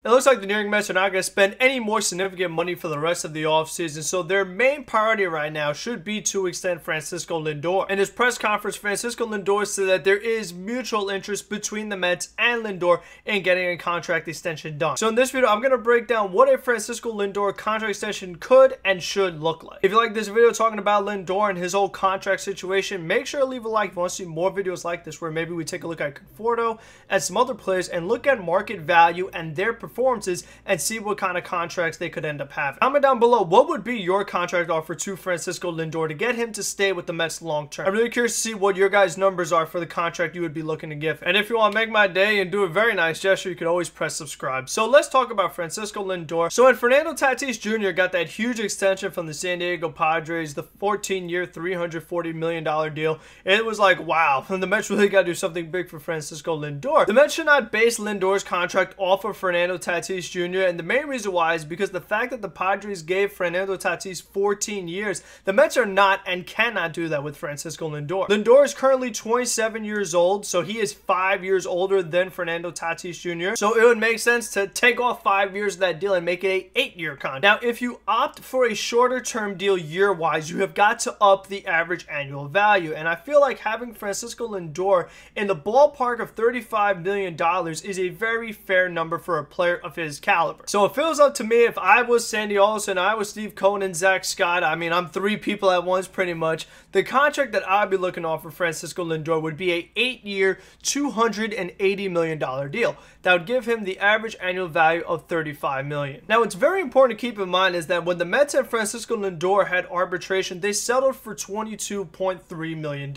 It looks like the New York Mets are not going to spend any more significant money for the rest of the offseason, so their main priority right now should be to extend Francisco Lindor. In his press conference, Francisco Lindor said that there is mutual interest between the Mets and Lindor in getting a contract extension done. So in this video, I'm going to break down what a Francisco Lindor contract extension could and should look like. If you like this video talking about Lindor and his whole contract situation, make sure to leave a like if you want to see more videos like this where maybe we take a look at Conforto and some other players and look at market value and their performances and see what kind of contracts they could end up having. Comment down below what would be your contract offer to Francisco Lindor to get him to stay with the Mets long term. I'm really curious to see what your guys' numbers are for the contract you would be looking to give. And if you want to make my day and do a very nice gesture, you can always press subscribe. So let's talk about Francisco Lindor. So when Fernando Tatis Jr. got that huge extension from the San Diego Padres, the 14-year, $340 million deal, it was like, wow, the Mets really got to do something big for Francisco Lindor. The Mets should not base Lindor's contract off of Fernando Tatis Jr. And the main reason why is because the fact that the Padres gave Fernando Tatis 14 years, the Mets are not and cannot do that with Francisco Lindor. Lindor is currently 27 years old, so he is 5 years older than Fernando Tatis Jr. So it would make sense to take off 5 years of that deal and make it a 8-year contract. Now, if you opt for a shorter term deal year-wise, you have got to up the average annual value. And I feel like having Francisco Lindor in the ballpark of $35 million is a very fair number for a player of his caliber. So it feels up to me, if I was Sandy Alderson, I was Steve Cohen and Zach Scott, I mean, I'm three people at once pretty much, the contract that I'd be looking to offer Francisco Lindor would be a 8-year, $280 million deal. That would give him the average annual value of $35 million. Now, what's very important to keep in mind is that when the Mets and Francisco Lindor had arbitration, they settled for $22.3 million.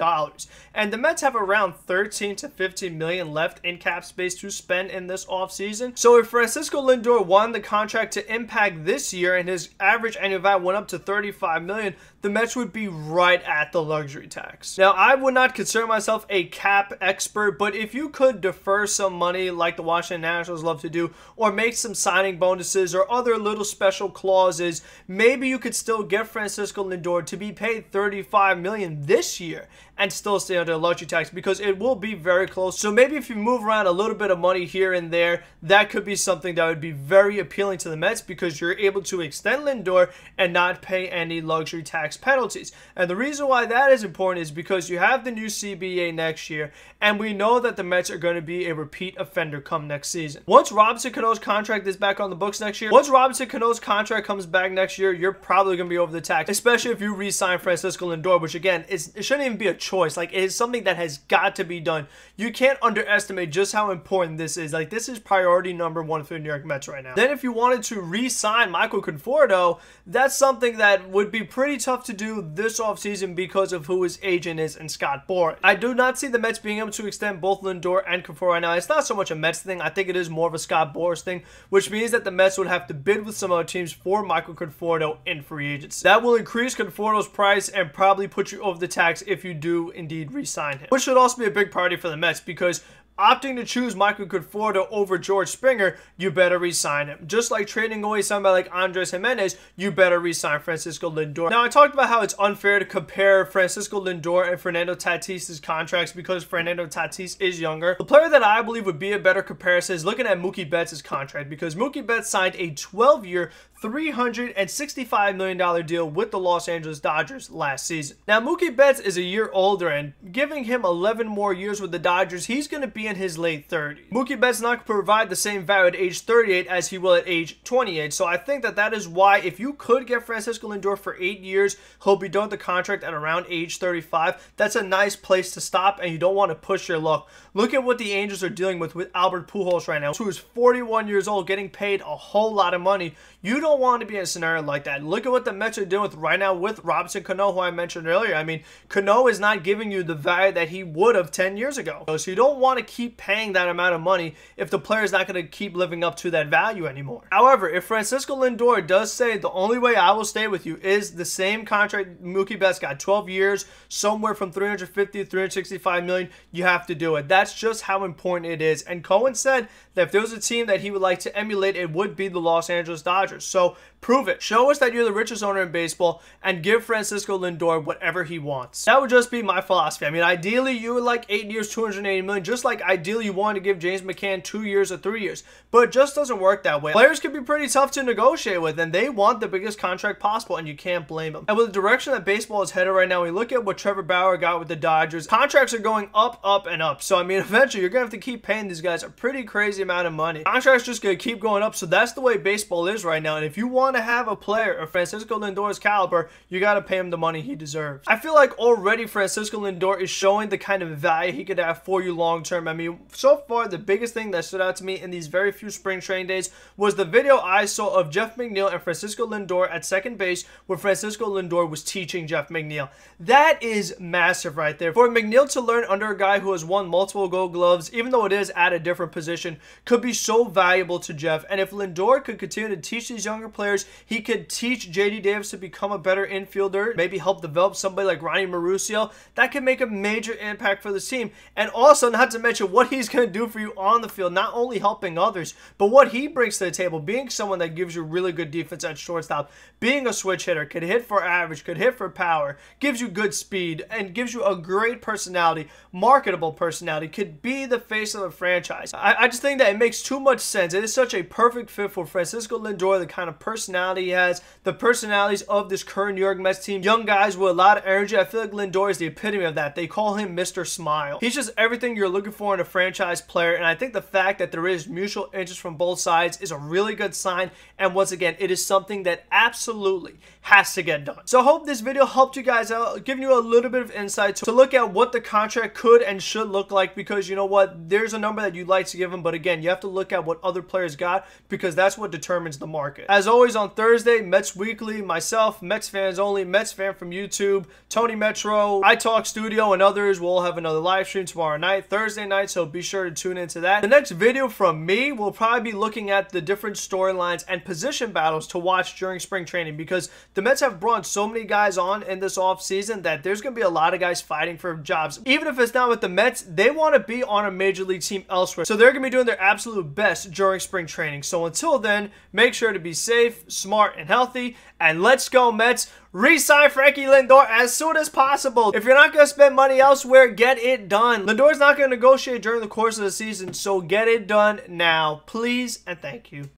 And the Mets have around $13 to $15 million left in cap space to spend in this offseason. So if Francisco Lindor won the contract to impact this year and his average annual value went up to $35 million, the Mets would be right at the luxury tax. Now, I would not consider myself a cap expert, but if you could defer some money like the Washington Nationals love to do, or make some signing bonuses or other little special clauses, maybe you could still get Francisco Lindor to be paid $35 million this year and still stay under the luxury tax, because it will be very close. So maybe if you move around a little bit of money here and there, that could be something that would be very appealing to the Mets, because you're able to extend Lindor and not pay any luxury tax penalties. And the reason why that is important is because you have the new CBA next year, and we know that the Mets are going to be a repeat offender come next season. Once Robinson Cano's contract is back on the books next year, once Robinson Cano's contract comes back next year, you're probably going to be over the tax, especially if you re-sign Francisco Lindor, which again, it shouldn't even be a choice. Like, it is something that has got to be done. You can't underestimate just how important this is. Like, this is priority number one for the New York Mets right now. Then if you wanted to re-sign Michael Conforto, that's something that would be pretty tough to do this offseason because of who his agent is in Scott Boras. I do not see the Mets being able to extend both Lindor and Conforto right now. It's not so much a Mets thing. I think it is more of a Scott Boras thing, which means that the Mets would have to bid with some other teams for Michael Conforto in free agency. That will increase Conforto's price and probably put you over the tax if you do indeed re-sign him, which should also be a big priority for the Mets, because opting to choose Michael Conforto over George Springer, you better re-sign him. Just like trading away somebody like Andres Gimenez, you better re-sign Francisco Lindor. Now, I talked about how it's unfair to compare Francisco Lindor and Fernando Tatis' contracts because Fernando Tatis is younger. The player that I believe would be a better comparison is looking at Mookie Betts' contract, because Mookie Betts signed a 12-year, $365 million deal with the Los Angeles Dodgers last season. Now, Mookie Betts is a year older, and giving him 11 more years with the Dodgers, he's going to be in his late 30s. Mookie Betts not going to provide the same value at age 38 as he will at age 28. So I think that that is why, if you could get Francisco Lindor for 8 years, he'll be done with the contract at around age 35. That's a nice place to stop, and you don't want to push your luck. Look at what the Angels are dealing with Albert Pujols right now, who is 41 years old, getting paid a whole lot of money. You don't want to be in a scenario like that. Look at what the Mets are doing with right now with Robinson Cano, who I mentioned earlier. I mean, Cano is not giving you the value that he would have 10 years ago. So you don't want to keep paying that amount of money if the player is not going to keep living up to that value anymore. However, if Francisco Lindor does say the only way I will stay with you is the same contract Mookie Betts got, 12 years, somewhere from $350 to $365 million, you have to do it. That's just how important it is. And Cohen said that if there was a team that he would like to emulate, it would be the Los Angeles Dodgers. So prove it. Show us that you're the richest owner in baseball and give Francisco Lindor whatever he wants. That would just be my philosophy. I mean, ideally, you would like 8 years, $280 million, just like like ideally you want to give James McCann 2 years or 3 years, but it just doesn't work that way. Players can be pretty tough to negotiate with, and they want the biggest contract possible, and you can't blame them. And with the direction that baseball is headed right now, we look at what Trevor Bauer got with the Dodgers. Contracts are going up, up, and up. So, I mean, eventually you're going to have to keep paying these guys a pretty crazy amount of money. Contracts just going to keep going up, so that's the way baseball is right now. And if you want to have a player of Francisco Lindor's caliber, you got to pay him the money he deserves. I feel like already Francisco Lindor is showing the kind of value he could have for you long term. I mean, so far, the biggest thing that stood out to me in these very few spring training days was the video I saw of Jeff McNeil and Francisco Lindor at second base, where Francisco Lindor was teaching Jeff McNeil. That is massive right there. For McNeil to learn under a guy who has won multiple Gold Gloves, even though it is at a different position, could be so valuable to Jeff. And if Lindor could continue to teach these younger players, he could teach J.D. Davis to become a better infielder, maybe help develop somebody like Ronnie Mauricio. That could make a major impact for this team. And also, not to mention what he's going to do for you on the field, not only helping others, but what he brings to the table, being someone that gives you really good defense at shortstop, being a switch hitter, could hit for average, could hit for power, gives you good speed, and gives you a great personality, marketable personality, could be the face of the franchise. I just think that it makes too much sense. It is such a perfect fit for Francisco Lindor, the kind of personality he has, the personalities of this current New York Mets team. Young guys with a lot of energy. I feel like Lindor is the epitome of that. They call him Mr. Smile. He's just everything you're looking for in a franchise player, and I think the fact that there is mutual interest from both sides is a really good sign, and once again, it is something that absolutely has to get done. So I hope this video helped you guys out, giving you a little bit of insight to look at what the contract could and should look like, because you know what, there's a number that you'd like to give him, but again, you have to look at what other players got, because that's what determines the market. As always, on Thursday, Mets Weekly, myself, Mets Fans Only, Mets Fan from YouTube, Tony Metro, I Talk Studio, and others will have another live stream tomorrow night, Thursday night, so be sure to tune into that. The next video from me will probably be looking at the different storylines and position battles to watch during spring training, because the Mets have brought so many guys on in this offseason that there's going to be a lot of guys fighting for jobs. Even if it's not with the Mets, they want to be on a major league team elsewhere, so they're going to be doing their absolute best during spring training. So until then, make sure to be safe, smart, and healthy, and let's go Mets. Re-sign Frankie Lindor as soon as possible. If you're not going to spend money elsewhere, get it done. Lindor's not going to negotiate during the course of the season, so get it done now, please, and thank you.